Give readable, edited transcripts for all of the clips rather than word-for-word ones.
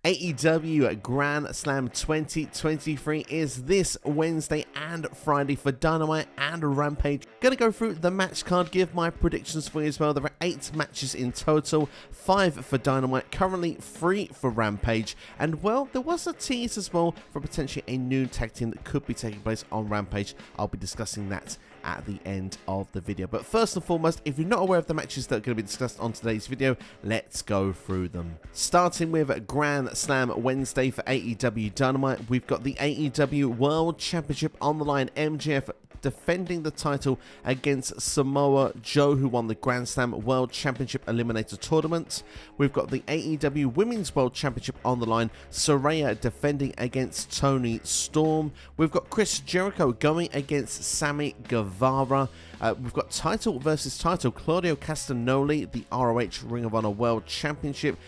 AEW Grand Slam 2023 is this Wednesday and Friday for Dynamite and Rampage. Gonna go through the match card, give my predictions for you as well. There are 8 matches in total, 5 for Dynamite, currently 3 for Rampage. And well, there was a tease as well for potentially a new tag team that could be taking place on Rampage. I'll be discussing that at the end of the video. But first and foremost, if you're not aware of the matches that are going to be discussed on today's video, let's go through them. Starting with Grand Slam Wednesday for AEW Dynamite, we've got the AEW World Championship on the line. MJF defending the title against Samoa Joe, who won the Grand Slam World Championship Eliminator Tournament. We've got the AEW Women's World Championship on the line. Saraya defending against Toni Storm. We've got Chris Jericho going against Sammy Guevara. We've got title versus title. Claudio Castagnoli, the ROH Ring of Honor World Championship,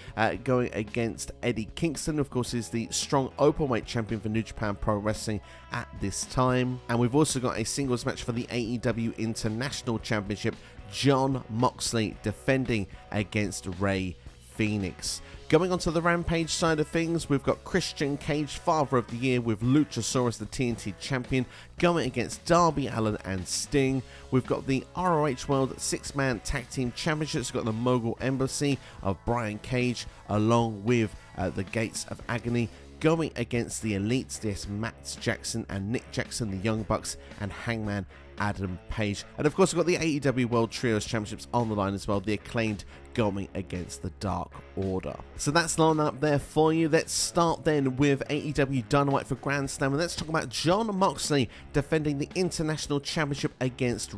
going against Eddie Kingston. Of course, is the strong Openweight champion for New Japan Pro Wrestling at this time. And we've also got a singles match for the AEW International Championship. Jon Moxley defending against Fenix. Going on to the Rampage side of things, we've got Christian Cage, Father of the Year, with Luchasaurus, the TNT Champion, going against Darby Allin and Sting. We've got the ROH World 6-Man Tag Team Championships. We've got the Mogul Embassy of Brian Cage, along with the Gates of Agony, going against the Elites, this Matt Jackson and Nick Jackson, the Young Bucks, and Hangman Adam Page. And of course, we've got the AEW World Trios Championships on the line as well, the Acclaimed going against the Dark Order. So that's the lineup there for you. Let's start then with AEW Dynamite for Grand Slam, and let's talk about Jon Moxley defending the International Championship against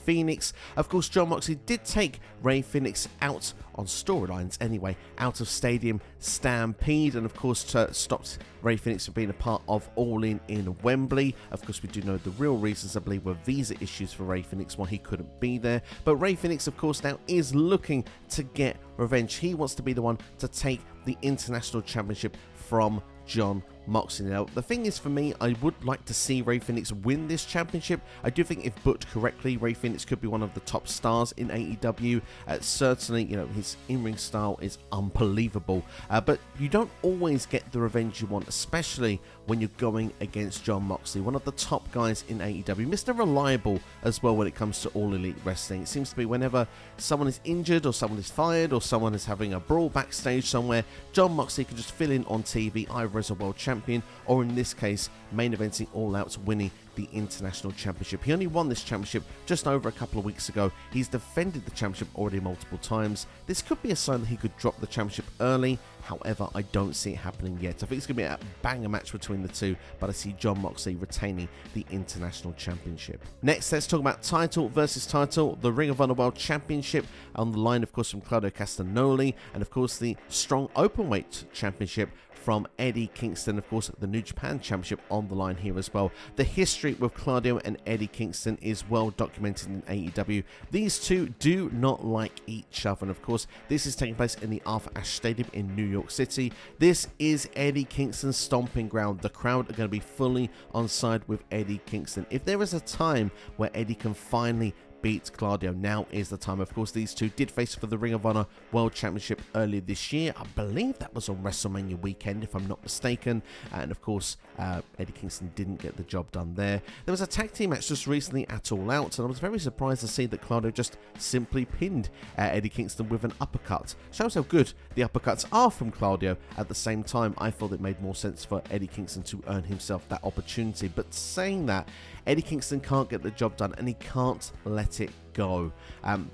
Fenix. Of course, Jon Moxley did take Fenix out on storylines anyway, out of Stadium Stampede, and of course stopped Fenix from being a part of Allin in Wembley. Of course, we do know the real reasons, I believe, were visa issues for Fenix, why he couldn't be there. But Fenix, of course, now is looking to get revenge. He wants to be the one to take the International Championship from Jon Moxley. Now, the thing is, for me, I would like to see Fenix win this championship. I do think if booked correctly, Fenix could be one of the top stars in AEW. Certainly, you know, his in-ring style is unbelievable. But you don't always get the revenge you want, especially when you're going against Jon Moxley, one of the top guys in AEW. Mr. Reliable as well when it comes to All Elite Wrestling. It seems to be whenever someone is injured or someone is fired or someone is having a brawl backstage somewhere, Jon Moxley can just fill in on TV, either as a world champion or in this case main eventing All Out, winning the International Championship. He only won this championship just over a couple of weeks ago. He's defended the championship already multiple times. This could be a sign that he could drop the championship early. However, I don't see it happening yet. I think it's going to be a banger match between the two, but I see Jon Moxley retaining the International Championship. Next, let's talk about title versus title. The Ring of Honor World Championship on the line, of course, from Claudio Castagnoli, and of course the strong Openweight Championship from Eddie Kingston. Of course, the New Japan Championship on the line here as well. The history with Claudio and Eddie Kingston is well documented in AEW. These two do not like each other, and of course, this is taking place in the Arthur Ashe Stadium in New York City. This is Eddie Kingston's stomping ground. The crowd are going to be fully on side with Eddie Kingston. If there is a time where Eddie can finally beat Claudio, now is the time. Of course, these two did face for the Ring of Honor World Championship earlier this year. I believe that was on WrestleMania weekend, if I'm not mistaken. And of course, Eddie Kingston didn't get the job done there. There was a tag team match just recently at All Out, and I was very surprised to see that Claudio just simply pinned Eddie Kingston with an uppercut. Shows how good the uppercuts are from Claudio. At the same time, I thought it made more sense for Eddie Kingston to earn himself that opportunity. But saying that, Eddie Kingston can't get the job done, and he can't let it go.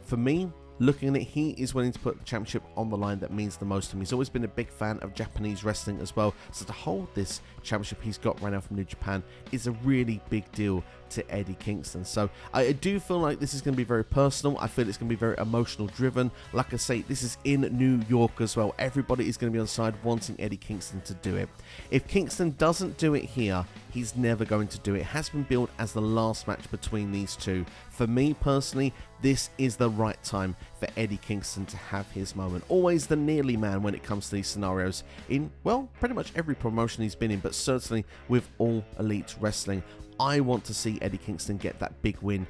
For me, looking at it, he is willing to put the championship on the line. That means the most to him. He's always been a big fan of Japanese wrestling as well, so to hold this championship he's got right now from New Japan is a really big deal to Eddie Kingston. So I do feel like this is going to be very personal. I feel it's going to be very emotional driven. Like I say, this is in New York as well. Everybody is going to be on side wanting Eddie Kingston to do it. If Kingston doesn't do it here, he's never going to do it. It has been billed as the last match between these two. For me personally, this is the right time for Eddie Kingston to have his moment. Always the nearly man when it comes to these scenarios in, well, pretty much every promotion he's been in, but certainly with All Elite Wrestling. I want to see Eddie Kingston get that big win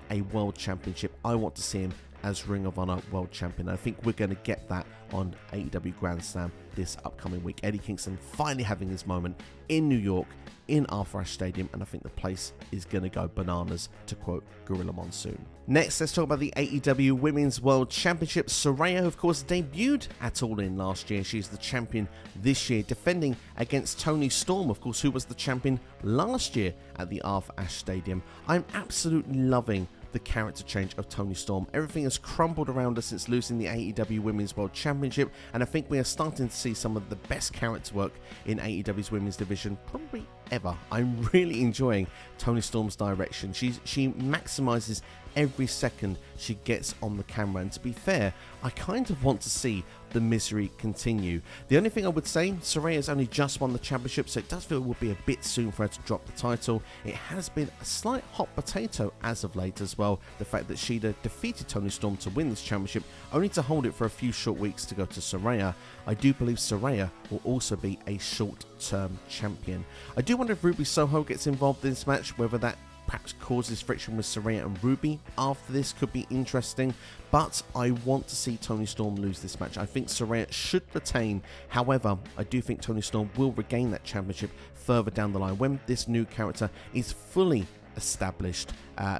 a world championship. I want to see him as Ring of Honor World Champion. I think we're going to get that on AEW Grand Slam this upcoming week. Eddie Kingston finally having his moment in New York, in Arthur Ashe Stadium, and I think the place is going to go bananas, to quote Gorilla Monsoon. Next, let's talk about the AEW Women's World Championship. Saraya, of course, debuted at All In last year. She's the champion this year, defending against Toni Storm, of course, who was the champion last year at the Arthur Ashe Stadium. I'm absolutely loving the character change of Toni Storm. Everything has crumbled around her since losing the AEW Women's World Championship, and I think we are starting to see some of the best character work in AEW's women's division probably ever. I'm really enjoying Toni Storm's direction. She maximizes every second she gets on the camera, and to be fair, I kind of want to see the misery continue. The only thing I would say, Saraya's only just won the championship, so it does feel it would be a bit soon for her to drop the title. It has been a slight hot potato as of late as well, the fact that Shida defeated Toni Storm to win this championship, only to hold it for a few short weeks to go to Saraya. I do believe Saraya will also be a short-term champion. I do wonder if Ruby Soho gets involved in this match, whether that perhaps causes friction with Saraya and Ruby after this could be interesting, but I want to see Toni Storm lose this match. I think Saraya should retain. However, I do think Toni Storm will regain that championship further down the line when this new character is fully established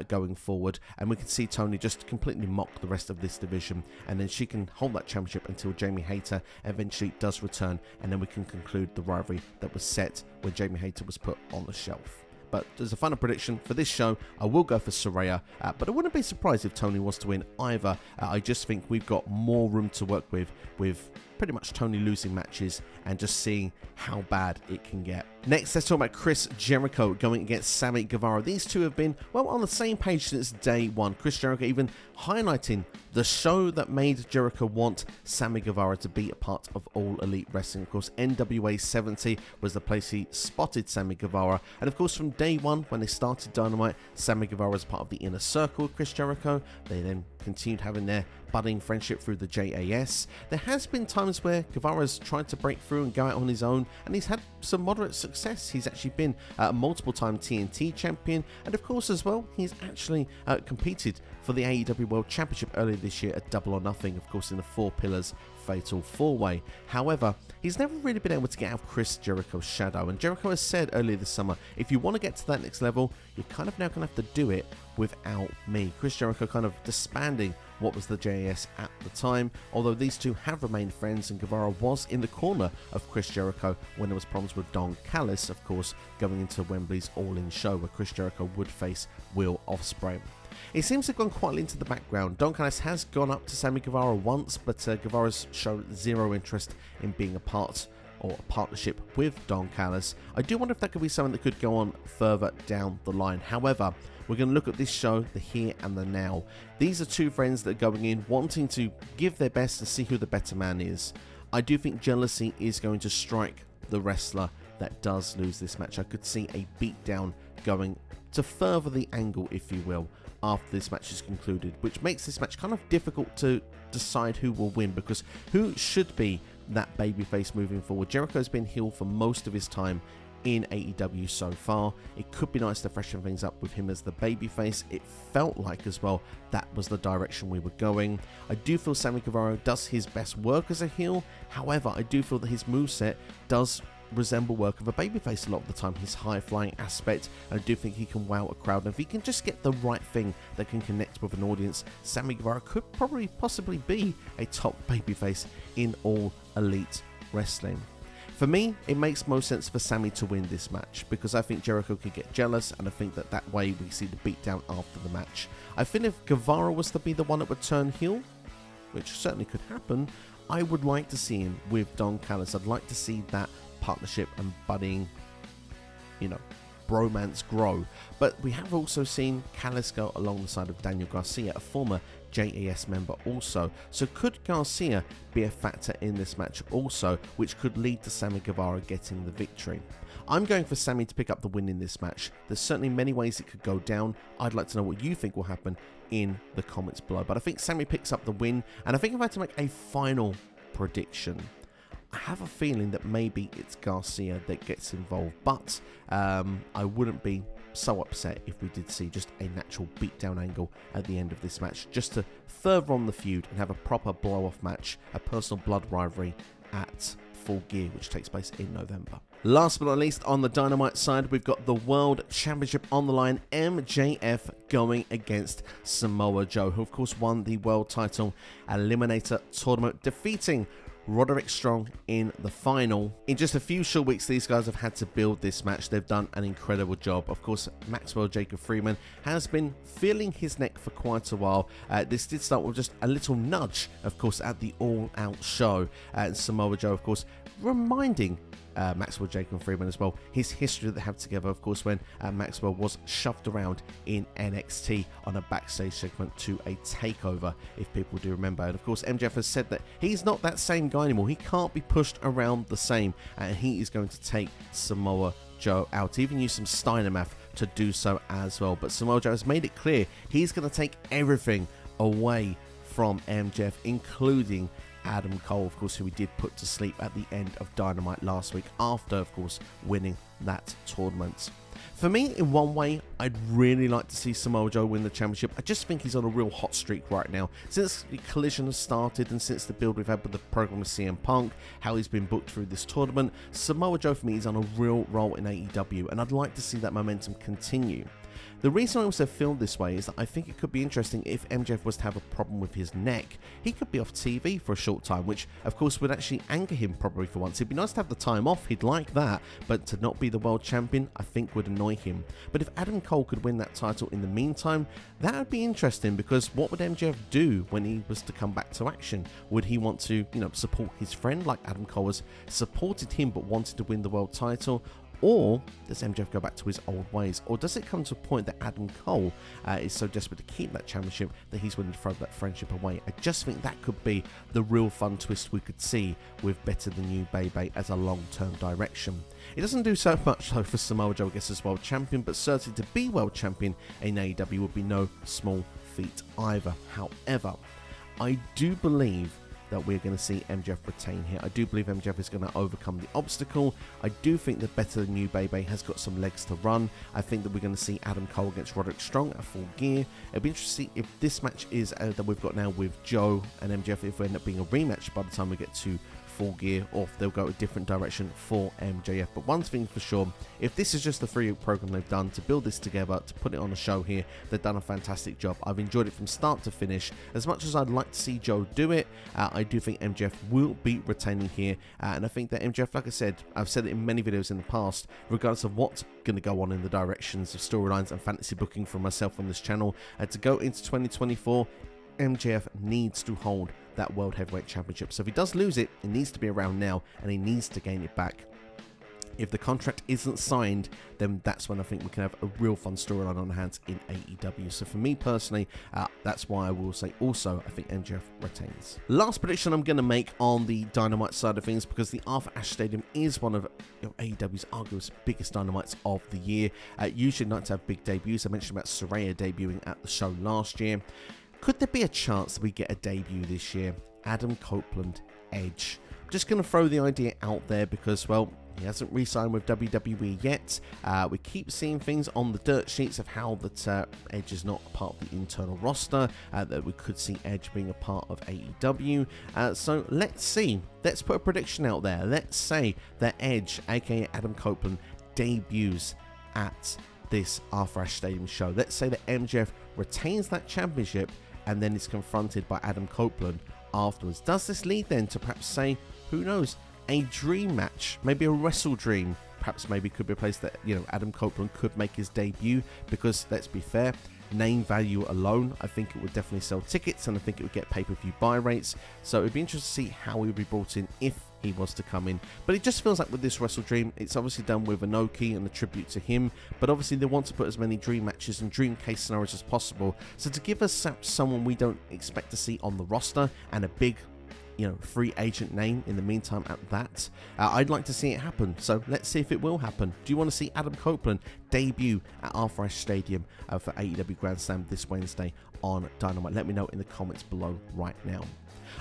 going forward, and we can see Toni just completely mock the rest of this division, and then she can hold that championship until Jamie Hayter eventually does return, and then we can conclude the rivalry that was set when Jamie Hayter was put on the shelf. But as a final prediction for this show, I will go for Saraya, but I wouldn't be surprised if Toni was to win either. I just think we've got more room to work with pretty much Toni losing matches and just seeing how bad it can get. Next, let's talk about Chris Jericho going against Sammy Guevara. These two have been, well, on the same page since day one. Chris Jericho even highlighting the show that made Jericho want Sammy Guevara to be a part of All Elite Wrestling. Of course, NWA 70 was the place he spotted Sammy Guevara. And of course, from day one, when they started Dynamite, Sammy Guevara was part of the inner circle of Chris Jericho. They then continued having their budding friendship through the JAS. There has been times where Guevara's tried to break through and go out on his own, and he's had some moderate success. He's actually been a multiple-time TNT champion, and of course as well, he's actually competed for the AEW World Championship earlier this year at Double or Nothing, of course in the Four Pillars Fatal 4-Way. However, he's never really been able to get out of Chris Jericho's shadow, and Jericho has said earlier this summer, if you want to get to that next level, you're kind of now going to have to do it without me. Chris Jericho kind of disbanding what was the JAS at the time, although these two have remained friends, and Guevara was in the corner of Chris Jericho when there was problems with Don Callis, of course, going into Wembley's All-In show where Chris Jericho would face Will Ospreay. It seems to have gone quietly into the background. Don Callis has gone up to Sammy Guevara once, but Guevara's shown zero interest in being a part or a partnership with Don Callis. I do wonder if that could be something that could go on further down the line. However, we're going to look at this show, the here and the now. These are two friends that are going in wanting to give their best to see who the better man is. I do think jealousy is going to strike the wrestler that does lose this match. I could see a beatdown going to further the angle, if you will, after this match is concluded, which makes this match kind of difficult to decide who will win, because who should be that babyface moving forward? Jericho's been heel for most of his time in AEW so far. It could be nice to freshen things up with him as the babyface. It felt like as well that was the direction we were going. I do feel Sammy Guevara does his best work as a heel. However, I do feel that his moveset does resemble work of a babyface a lot of the time, his high-flying aspect, and I do think he can wow a crowd, and if he can just get the right thing that can connect with an audience, Sammy Guevara could possibly be a top babyface in All Elite Wrestling. For me, it makes most sense for Sammy to win this match, because I think Jericho could get jealous, and I think that way we see the beatdown after the match. I think if Guevara was to be the one that would turn heel, which certainly could happen, I would like to see him with Don Callis. I'd like to see that partnership and budding, bromance grow. But we have also seen Callis go along the side of Daniel Garcia, a former JAS member also. So could Garcia be a factor in this match also, which could lead to Sammy Guevara getting the victory? I'm going for Sammy to pick up the win in this match. There's certainly many ways it could go down. I'd like to know what you think will happen in the comments below. But I think Sammy picks up the win, and I think if I had to make a final prediction, I have a feeling that maybe it's Garcia that gets involved, but I wouldn't be so upset if we did see just a natural beatdown angle at the end of this match, just to further on the feud and have a proper blow-off match, a personal blood rivalry at Full Gear, which takes place in November. Last but not least, on the Dynamite side, we've got the World Championship on the line. MJF going against Samoa Joe, who of course won the World Title Eliminator Tournament, defeating Roderick Strong in the final. In just a few short weeks, these guys have had to build this match. They've done an incredible job. Of course, Maxwell Jacob Freeman has been feeling his neck for quite a while. This did start with just a little nudge, of course, at the All Out show. And Samoa Joe, of course, reminding Maxwell Jacob Freeman as well his history that they have together, of course, when Maxwell was shoved around in NXT on a backstage segment to a takeover, if people do remember. And of course, MJF has said that he's not that same guy anymore. He can't be pushed around the same, and he is going to take Samoa Joe out, even use some Steiner math to do so as well. But Samoa Joe has made it clear he's going to take everything away from MJF, including Adam Cole, of course, who we did put to sleep at the end of Dynamite last week after, of course, winning that tournament. For me, in one way, I'd really like to see Samoa Joe win the championship. I just think he's on a real hot streak right now. Since the Collision has started and since the build we've had with the program with CM Punk, how he's been booked through this tournament, Samoa Joe for me is on a real roll in AEW, and I'd like to see that momentum continue. The reason I also feel this way is that I think it could be interesting if MJF was to have a problem with his neck. He could be off TV for a short time, which of course would actually anger him probably for once. It'd be nice to have the time off, he'd like that, but to not be the world champion I think would annoy him. But if Adam Cole could win that title in the meantime, that would be interesting, because what would MJF do when he was to come back to action? Would he want to, support his friend like Adam Cole has supported him but wanted to win the world title? Or does MJF go back to his old ways? Or does it come to a point that Adam Cole is so desperate to keep that championship that he's willing to throw that friendship away? I just think that could be the real fun twist we could see with Better Than You Baby as a long-term direction. It doesn't do so much though for Samoa Joe, I guess, as world champion, but certainly to be world champion in AEW would be no small feat either. However, I do believe that we're going to see MJF retain here. I do believe MJF is going to overcome the obstacle. I do think that Better Than You Baby has got some legs to run. I think that we're going to see Adam Cole against Roderick Strong at Full Gear. It'll be interesting to see if this match is that we've got now with Joe and MJF, if we end up being a rematch by the time we get to Full Gear, or if they'll go a different direction for MJF. But one thing for sure, if this is just the 3-week program they've done to build this together, to put it on a show here, they've done a fantastic job. I've enjoyed it from start to finish. As much as I'd like to see Joe do it, I do think MJF will be retaining here, and I think that MJF, like I said, I've said it in many videos in the past, regardless of what's going to go on in the directions of storylines and fantasy booking for myself on this channel, to go into 2024, MJF needs to hold that World Heavyweight Championship. So if he does lose it, it needs to be around now, and he needs to gain it back. If the contract isn't signed, then that's when I think we can have a real fun storyline on our hands in AEW. So for me personally, that's why I will say also I think MJF retains. Last prediction I'm going to make on the Dynamite side of things, because the Arthur Ashe Stadium is one of AEW's arguably biggest Dynamites of the year. Usually like to have big debuts. I mentioned about Saraya debuting at the show last year. Could there be a chance that we get a debut this year? Adam Copeland, Edge. I'm just going to throw the idea out there because, well, he hasn't re-signed with WWE yet. We keep seeing things on the dirt sheets of how that Edge is not part of the internal roster, that we could see Edge being a part of AEW. So let's see. Let's put a prediction out there. Let's say that Edge, aka Adam Copeland, debuts at this Arthur Ashe Stadium show. Let's say that MJF retains that championship and then is confronted by Adam Copeland afterwards. Does this lead then to perhaps say, who knows, a dream match, maybe a Wrestle Dream? Perhaps maybe could be a place that, Adam Copeland could make his debut, because let's be fair, name value alone, I think it would definitely sell tickets, and I think it would get pay-per-view buy rates. So it'd be interesting to see how he would be brought in if he was to come in. But it just feels like with this Wrestle Dream, it's obviously done with Inoki and a tribute to him, but obviously they want to put as many dream matches and dream case scenarios as possible. So to give us someone we don't expect to see on the roster and a big free agent name in the meantime at that, I'd like to see it happen. So let's see if it will happen. Do you want to see Adam Copeland debut at Arthur Ashe Stadium for AEW Grand Slam this Wednesday on Dynamite? Let me know in the comments below right now.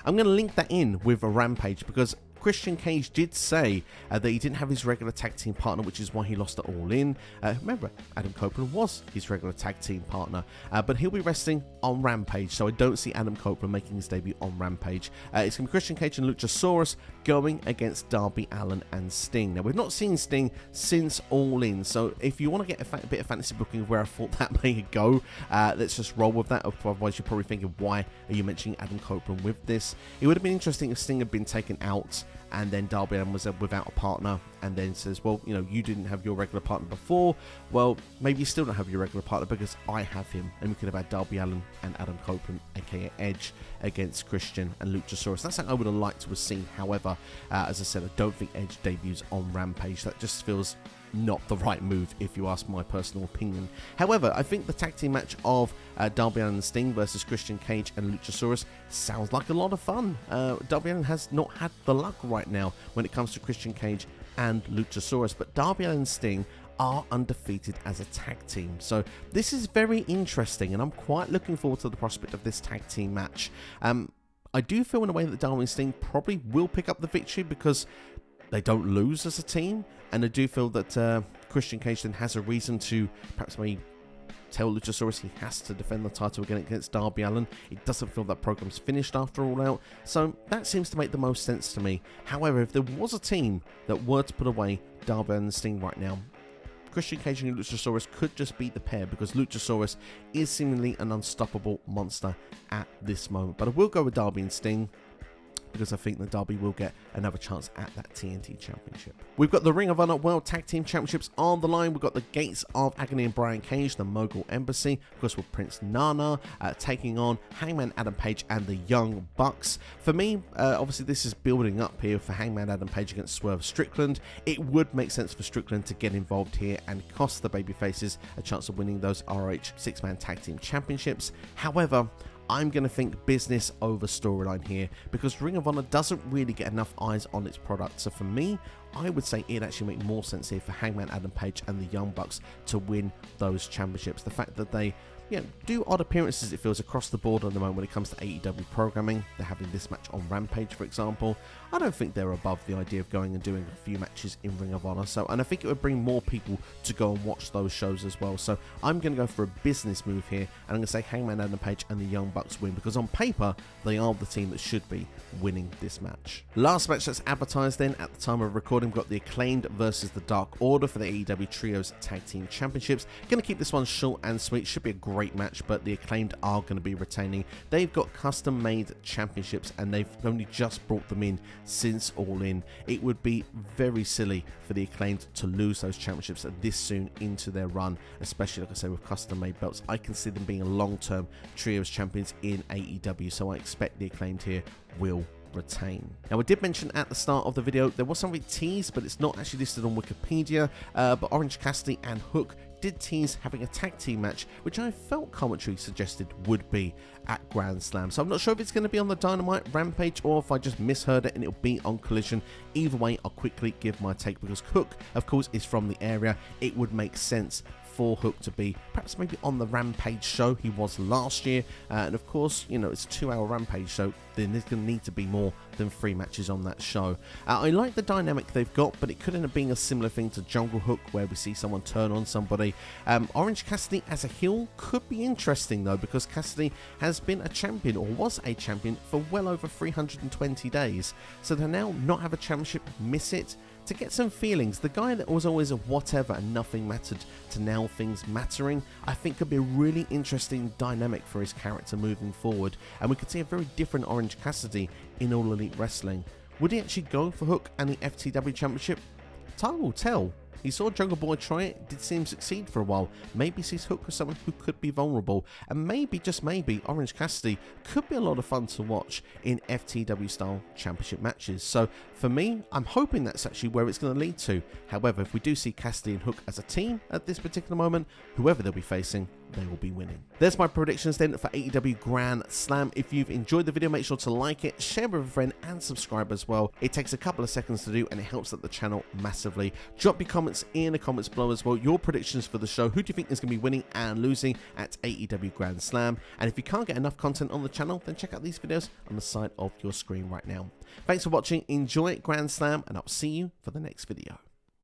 I'm going to link that in with a Rampage, because Christian Cage did say that he didn't have his regular tag team partner, which is why he lost at All In. Remember, Adam Copeland was his regular tag team partner, but he'll be wrestling on Rampage, so I don't see Adam Copeland making his debut on Rampage. It's going to be Christian Cage and Luchasaurus going against Darby Allin and Sting. Now, we've not seen Sting since All In, so if you want to get a bit of fantasy booking of where I thought that may go, let's just roll with that. Otherwise, you're probably thinking, why are you mentioning Adam Copeland with this? It would have been interesting if Sting had been taken out and then Darby Allin was without a partner, and then says, well, you know, you didn't have your regular partner before, well, maybe you still don't have your regular partner because I have him, and we could have had Darby Allin and Adam Copeland, aka Edge, against Christian and Luchasaurus. That's something I would have liked to have seen. However, as I said, I don't think Edge debuts on Rampage. That just feels not the right move, if you ask my personal opinion. However, I think the tag team match of Darby Allin and Sting versus Christian Cage and Luchasaurus sounds like a lot of fun. Darby Allin has not had the luck right now when it comes to Christian Cage and Luchasaurus, but Darby Allin and Sting are undefeated as a tag team. So this is very interesting, and I'm quite looking forward to the prospect of this tag team match. I do feel in a way that Darby and Sting probably will pick up the victory because they don't lose as a team, and I do feel that Christian Cage then has a reason to perhaps maybe tell Luchasaurus he has to defend the title again against Darby Allin. It doesn't feel that program's finished after All Out, so that seems to make the most sense to me. However, if there was a team that were to put away Darby Allin and Sting right now, Christian Cage and Luchasaurus could just beat the pair, because Luchasaurus is seemingly an unstoppable monster at this moment. But I will go with Darby and Sting, because I think that Darby will get another chance at that TNT Championship. We've got the Ring of Honor World Tag Team Championships on the line. We've got the Gates of Agony and Brian Cage, the Mogul Embassy, of course, with Prince Nana taking on Hangman Adam Page and the Young Bucks. For me, obviously this is building up here for Hangman Adam Page against Swerve Strickland. It would make sense for Strickland to get involved here and cost the babyfaces a chance of winning those ROH 6-man Tag Team Championships. However, I'm going to think business over storyline here, because Ring of Honor doesn't really get enough eyes on its product. So for me, I would say it'd actually make more sense here for Hangman Adam Page and the Young Bucks to win those championships. The fact that they do odd appearances, it feels, across the board at the moment when it comes to AEW programming. They're having this match on Rampage, for example. I don't think they're above the idea of going and doing a few matches in Ring of Honor. And I think it would bring more people to go and watch those shows as well. So I'm going to go for a business move here, and I'm going to say Hangman Adam Page and the Young Bucks win, because on paper, they are the team that should be winning this match. Last match that's advertised then at the time of recording, we've got the Acclaimed versus the Dark Order for the AEW Trios Tag Team Championships. Going to keep this one short and sweet. Should be a great match, but the Acclaimed are going to be retaining. They've got custom made championships, and they've only just brought them in since All In. It would be very silly for the Acclaimed to lose those championships this soon into their run, especially, like I say, with custom made belts. I can see them being a long-term Trios champions in AEW, so I expect the Acclaimed here will retain. Now, I did mention at the start of the video there was something teased, but it's not actually listed on Wikipedia, but Orange Cassidy and Hook did tease having a tag team match, which I felt commentary suggested would be at Grand Slam. So I'm not sure if it's going to be on the Dynamite Rampage or if I just misheard it and it'll be on Collision. Either way, I'll quickly give my take, because Hook, of course, is from the area. It would make sense for Hook to be perhaps maybe on the Rampage show. He was last year, and of course, you know, it's a 2-hour Rampage, so then there's going to need to be more than 3 matches on that show. I like the dynamic they've got, but it could end up being a similar thing to Jungle Hook, where we see someone turn on somebody. Orange Cassidy as a heel could be interesting though, because Cassidy has been a champion, or was a champion, for well over 320 days. So to now not have a championship, miss it, to get some feelings. The guy that was always a whatever and nothing mattered to now things mattering, I think could be a really interesting dynamic for his character moving forward, and we could see a very different Orange Cassidy in All Elite Wrestling. Would he actually go for Hook and the FTW Championship? Time will tell. He saw Jungle Boy try it, did see him succeed for a while. Maybe sees Hook as someone who could be vulnerable, and maybe, just maybe, Orange Cassidy could be a lot of fun to watch in FTW style championship matches. So for me, I'm hoping that's actually where it's going to lead to. However, if we do see Cassidy and Hook as a team at this particular moment, whoever they'll be facing, they will be winning. There's my predictions then for AEW Grand Slam. If you've enjoyed the video, make sure to like it, share with a friend, and subscribe as well. It takes a couple of seconds to do, and it helps out the channel massively. Drop your comments in the comments below as well, your predictions for the show. Who do you think is going to be winning and losing at AEW Grand Slam? And if you can't get enough content on the channel, then check out these videos on the side of your screen right now. Thanks for watching, enjoy Grand Slam, and I'll see you for the next video.